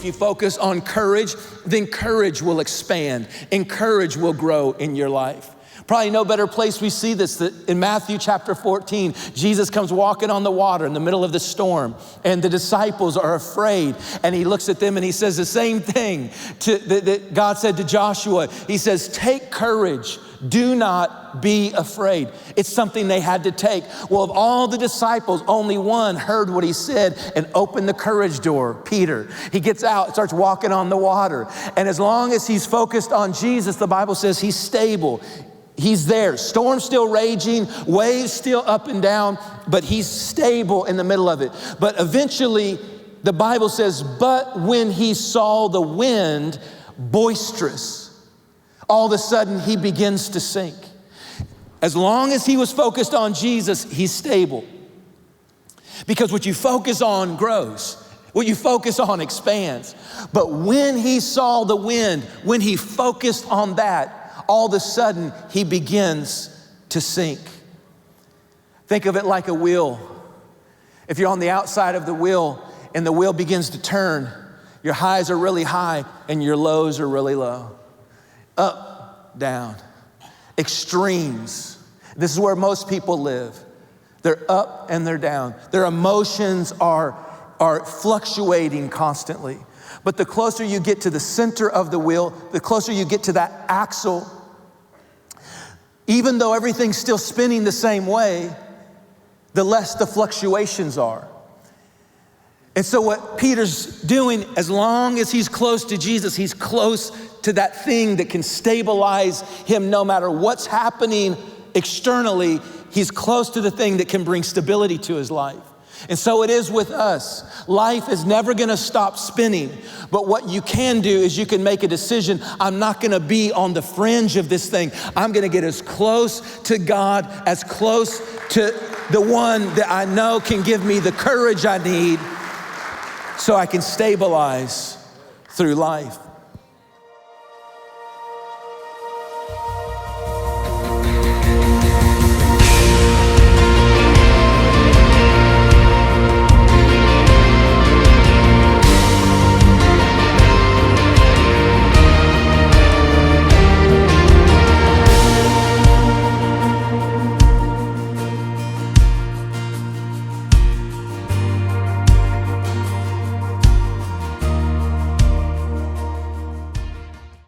if you focus on courage, then courage will expand and courage will grow in your life. Probably no better place we see this than in Matthew chapter 14. Jesus comes walking on the water in the middle of the storm, and the disciples are afraid. And he looks at them and he says the same thing that God said to Joshua. He says, take courage, do not be afraid. It's something they had to take. Well, of all the disciples, only one heard what he said and opened the courage door, Peter. He gets out, starts walking on the water. And as long as he's focused on Jesus, the Bible says he's stable. He's there, storm still raging, waves still up and down, but he's stable in the middle of it. But eventually, the Bible says, but when he saw the wind boisterous, all of a sudden he begins to sink. As long as he was focused on Jesus, he's stable. Because what you focus on grows. What you focus on expands. But when he saw the wind, when he focused on that, all of a sudden, he begins to sink. Think of it like a wheel. If you're on the outside of the wheel and the wheel begins to turn, your highs are really high and your lows are really low. Up, down, extremes. This is where most people live. They're up and they're down. Their emotions are fluctuating constantly. But the closer you get to the center of the wheel, the closer you get to that axle, even though everything's still spinning the same way, the less the fluctuations are. And so what Peter's doing, as long as he's close to Jesus, he's close to that thing that can stabilize him no matter what's happening externally. He's close to the thing that can bring stability to his life. And so it is with us. Life is never gonna stop spinning, but what you can do is you can make a decision. I'm not gonna be on the fringe of this thing. I'm gonna get as close to God, as close to the one that I know can give me the courage I need so I can stabilize through life.